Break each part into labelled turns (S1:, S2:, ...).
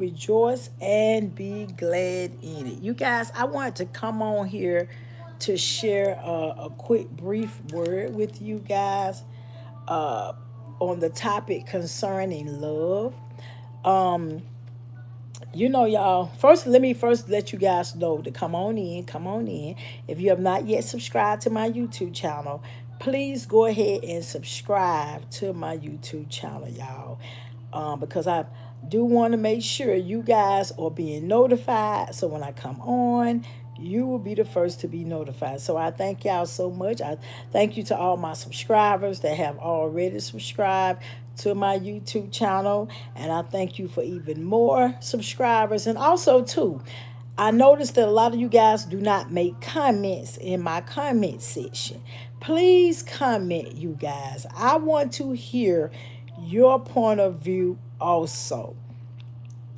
S1: rejoice and be glad in it. You guys, I wanted to come on here to share a quick, brief word with you guys uh, on the topic concerning love. Um, y'all, first, let me first let you guys know to come on in, come on in. If you have not yet subscribed to my YouTube channel, please go ahead and subscribe to my YouTube channel, y'all. Because I do want to make sure you guys are being notified. So when I come on, you will be the first to be notified. So I thank y'all so much. I thank you to all my subscribers that have already subscribed to my YouTube channel. And I thank you for even more subscribers. And also, too, I noticed that a lot of you guys do not make comments in my comment section. Please comment, you guys. I want to hear your point of view also.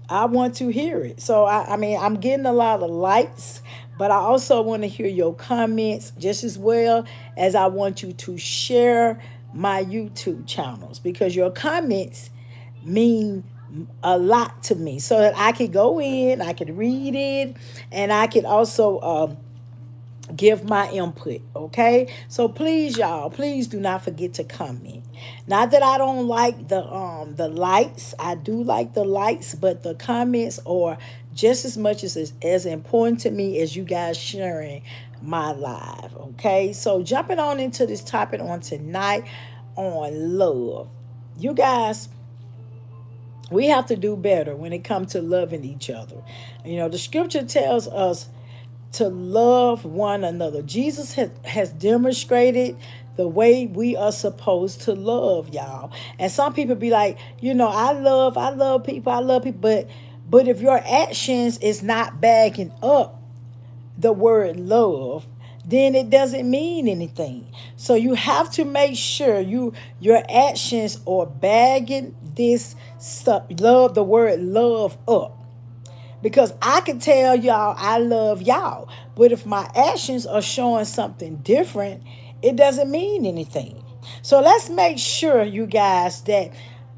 S1: I want to hear it. So, I mean, I'm getting a lot of likes, but I also want to hear your comments just as well as I want you to share my YouTube channels because your comments mean a lot to me so that I could go in, I could read it, and I could also give my input. Okay, so please, y'all, please do not forget to comment. Not that I don't like the likes. I do like the likes, but the comments are just as much as important to me as you guys sharing my live. Okay, so jumping on into this topic on tonight on love, you guys, we have to do better when it comes to loving each other. The scripture tells us to love one another. Jesus has demonstrated the way we are supposed to love, y'all. And some people be like, I love people, I love people, but if your actions is not backing up the word love, then it doesn't mean anything. So you have to make sure your actions are bagging this stuff, love, the word love up. Because I can tell y'all I love y'all, but if my actions are showing something different, it doesn't mean anything. So let's make sure, you guys, that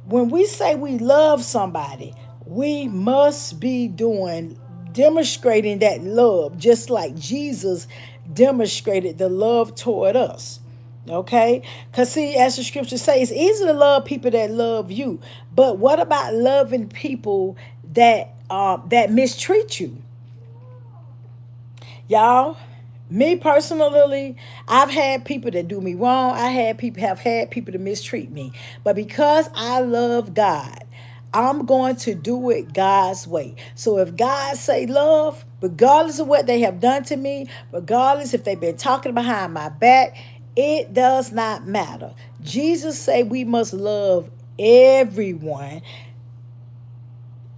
S1: when we say we love somebody, we must be demonstrating that love, just like Jesus demonstrated the love toward us. Okay? Because, see, as the scripture says, it's easy to love people that love you. But what about loving people that mistreat you? Y'all, me personally, I've had people that do me wrong. I have had people to mistreat me. But because I love God, I'm going to do it God's way. So if God say love, regardless of what they have done to me, regardless if they've been talking behind my back, it does not matter. Jesus say we must love everyone.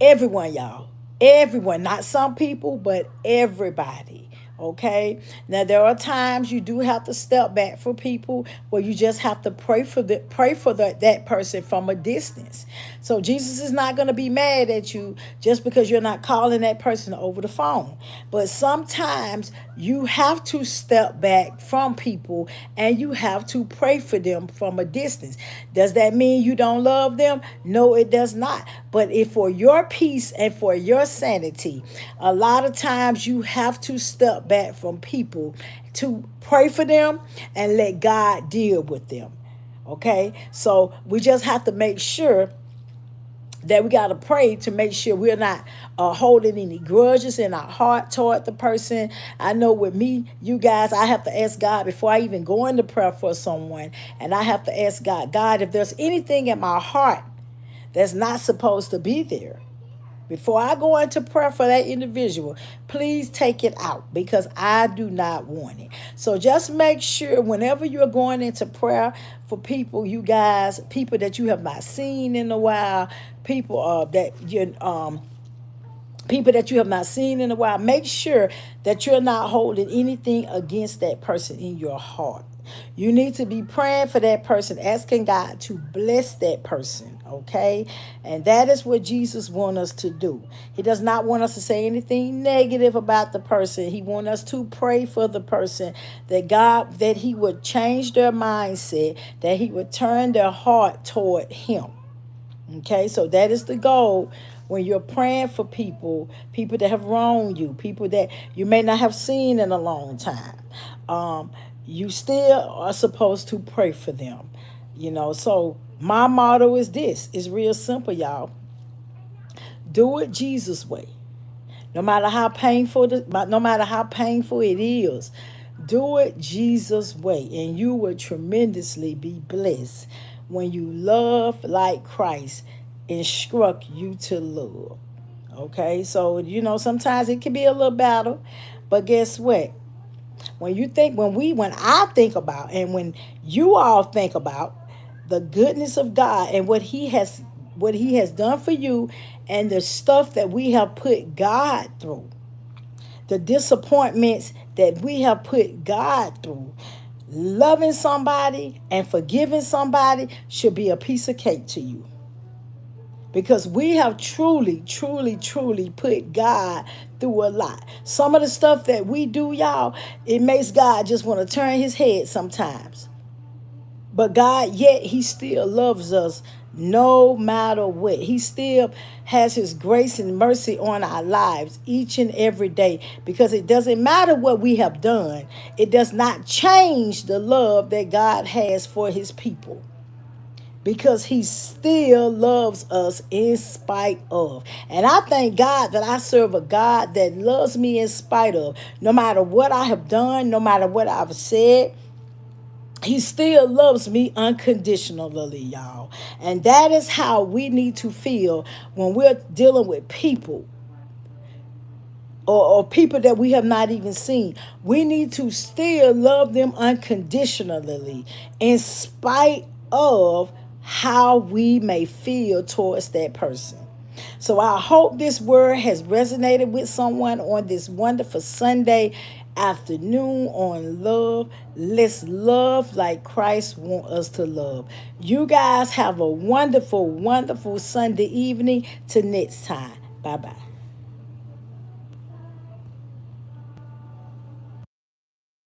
S1: Everyone, y'all. Everyone. Not some people, but everybody. Okay. Now there are times you do have to step back for people where you just have to pray for that person from a distance. So Jesus is not going to be mad at you just because you're not calling that person over the phone. But sometimes you have to step back from people and you have to pray for them from a distance. Does that mean you don't love them? No, it does not. But if for your peace and for your sanity, a lot of times you have to step back from people to pray for them and let God deal with them. Okay? So we just have to make sure that we got to pray to make sure we're not holding any grudges in our heart toward the person. I know with me, you guys, I have to ask God before I even go into prayer for someone. And I have to ask God, if there's anything in my heart that's not supposed to be there, before I go into prayer for that individual, please take it out because I do not want it. So just make sure whenever you're going into prayer for people, you guys, people that you have not seen in a while, people that you have not seen in a while, make sure that you're not holding anything against that person in your heart. You need to be praying for that person, asking God to bless that person, okay? And that is what Jesus wants us to do. He does not want us to say anything negative about the person. He wants us to pray for the person, that he would change their mindset, that he would turn their heart toward him. Okay, so that is the goal when you're praying for people, people that have wronged you, people that you may not have seen in a long time, um, you still are supposed to pray for them. So my motto is this. It's real simple, y'all. Do it Jesus way. No matter how painful it is, do it Jesus way, and you will tremendously be blessed when you love like Christ instruct you to love. Okay, so sometimes it can be a little battle, but guess what? When I think about, and when you all think about the goodness of God and what he has done for you, and the stuff that we have put God through, the disappointments that we have put God through, loving somebody and forgiving somebody should be a piece of cake to you, because we have truly, truly, truly put God through a lot. Some of the stuff that we do, y'all, it makes God just want to turn his head sometimes. But God, yet he still loves us no matter what. He still has his grace and mercy on our lives each and every day, because it doesn't matter what we have done. It does not change the love that God has for his people, because he still loves us in spite of. And I thank God that I serve a God that loves me in spite of. No matter what I have done, no matter what I've said, he still loves me unconditionally, y'all. And that is how we need to feel when we're dealing with people, or people that we have not even seen. We need to still love them unconditionally in spite of how we may feel towards that person. So I hope this word has resonated with someone on this wonderful Sunday afternoon on love. Let's love like Christ wants us to love. You guys have a wonderful, wonderful Sunday evening. Till next time. Bye-bye.